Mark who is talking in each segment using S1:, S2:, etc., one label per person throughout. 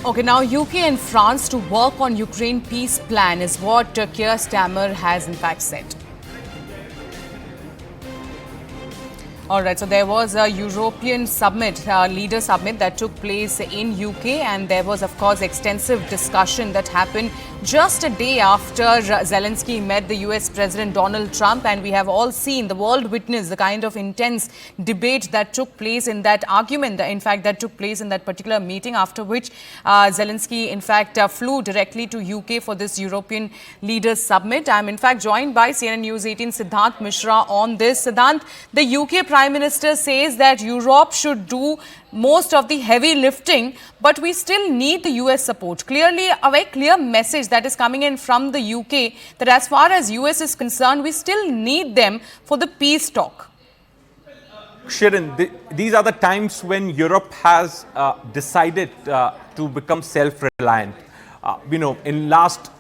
S1: Okay, now UK and France to work on Ukraine peace plan is what Keir Starmer has in fact said. All right, so there was a European summit, leader summit that took place in UK, and there was, of course, extensive discussion that happened just a day after Zelensky met the US President Donald Trump, and we have all seen, the world witnessed the kind of intense debate that took place in that argument, in fact, that took place in that particular meeting, after which Zelensky, in fact, flew directly to UK for this European Leaders Summit. I'm, in fact, joined by CNN News 18 Siddhant Mishra on this. Siddhant, the UK Prime Minister says that Europe should do most of the heavy lifting, but we still need the US support. Clearly, a very clear message that is coming in from the UK that as far as US is concerned, we still need them for the peace talk.
S2: Shirin, these are the times when Europe has decided to become self-reliant. In last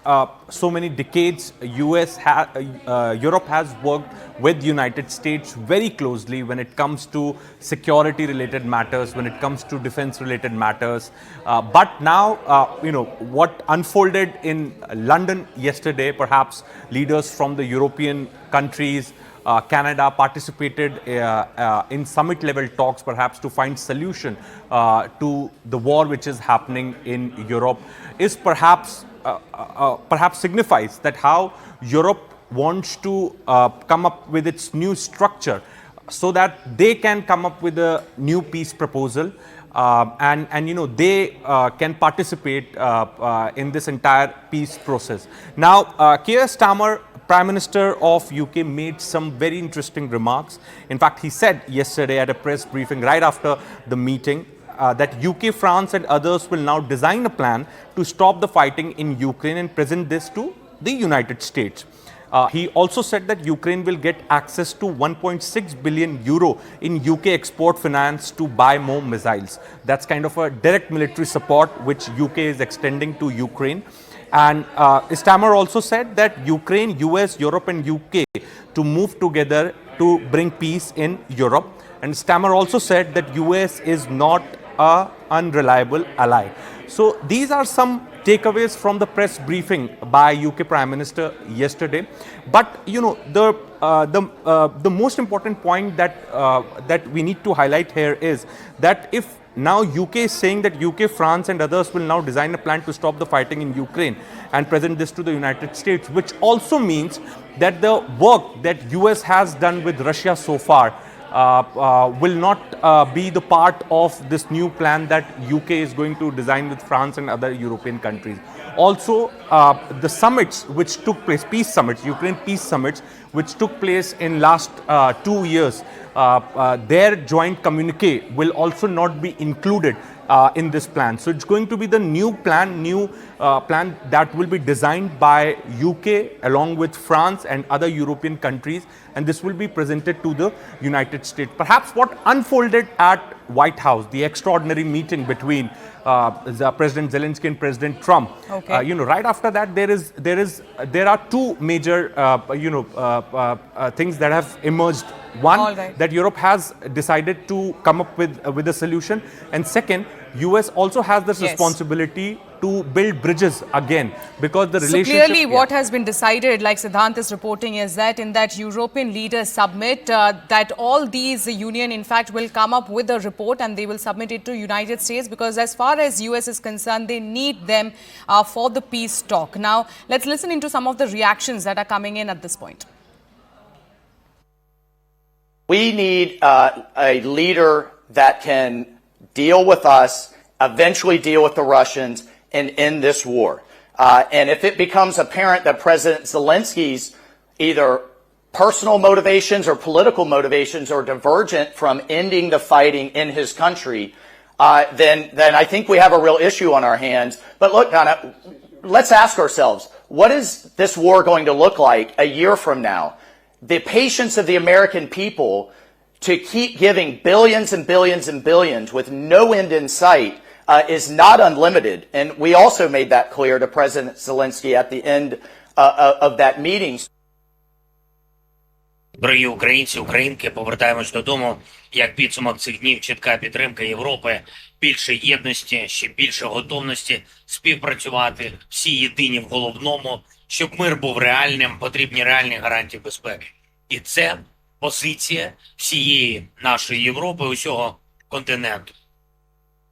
S2: so many decades, Europe has worked with the United States very closely when it comes to security-related matters, when it comes to defense-related matters. But now, what unfolded in London yesterday, perhaps leaders from the European countries, Canada participated in summit-level talks, perhaps to find solution to the war which is happening in Europe, is perhaps signifies that how Europe wants to come up with its new structure so that they can come up with a new peace proposal and they can participate in this entire peace process. Now, Keir Starmer, Prime Minister of UK, made some very interesting remarks. In fact, he said yesterday at a press briefing right after the meeting that UK, France and others will now design a plan to stop the fighting in Ukraine and present this to the United States. He also said that Ukraine will get access to 1.6 billion euro in UK export finance to buy more missiles. That's kind of a direct military support which UK is extending to Ukraine. And Starmer also said that Ukraine, US, Europe and UK to move together to bring peace in Europe. And Starmer also said that US is not an unreliable ally. So these are some takeaways from the press briefing by UK Prime Minister yesterday. But the most important point that we need to highlight here is that if now UK is saying that UK, France and others will now design a plan to stop the fighting in Ukraine and present this to the United States, which also means that the work that US has done with Russia so far will not be the part of this new plan that UK is going to design with France and other European countries. Also, the summits which took place, peace summits, Ukraine peace summits, which took place in last 2 years, their joint communique will also not be included in this plan. So it's going to be the new plan that will be designed by UK along with France and other European countries, and this will be presented to the United States. Perhaps what unfolded at White House, the extraordinary meeting between President Zelensky and President Trump. Okay. Right after that, there are two major things that have emerged. One, that Europe has decided to come up with a solution, and second, US also has this responsibility to build bridges again, because the relationship...
S1: So clearly what has been decided, like Siddhant is reporting, is that in that European Leaders Summit, that all these union, in fact, will come up with a report and they will submit it to United States, because as far as US is concerned, they need them for the peace talk. Now, let's listen into some of the reactions that are coming in at this point.
S3: We need a leader that can deal with us, eventually deal with the Russians, and end this war. And if it becomes apparent that President Zelensky's either personal motivations or political motivations are divergent from ending the fighting in his country, then I think we have a real issue on our hands. But look, Donna, let's ask ourselves, what is this war going to look like a year from now? The patience of the American people to keep giving billions and billions and billions with no end in sight is not unlimited. And we also made that clear to President Zelensky at the end of that meeting.
S4: Дорогі українці, українки, повертаємось додому. Як підсумок цих днів, чітка підтримка Європи, більше єдності, ще більше готовності співпрацювати, всі єдині в головному, щоб мир був реальним, потрібні реальні гарантії безпеки. І це позиція всієї нашої Європи, усього континенту.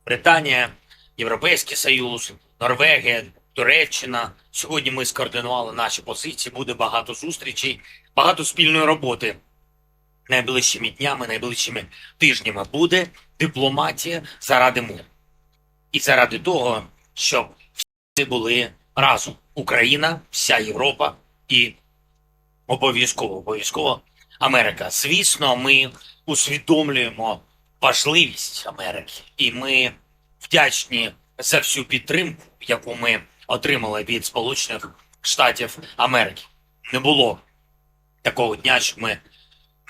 S4: Британія, Європейський Союз, Норвегія, Туреччина. Сьогодні ми скоординували наші позиції, буде багато зустрічей, багато спільної роботи. Найближчими днями, найближчими тижнями буде дипломатія заради миру. І заради того, щоб всі були разом. Україна, вся Європа і обов'язково Америка. Звісно, ми усвідомлюємо важливість Америки. І ми вдячні за всю підтримку, яку ми отримали від Сполучених Штатів Америки. Не було такого дня, щоб ми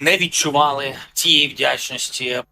S4: не відчували цієї вдячності.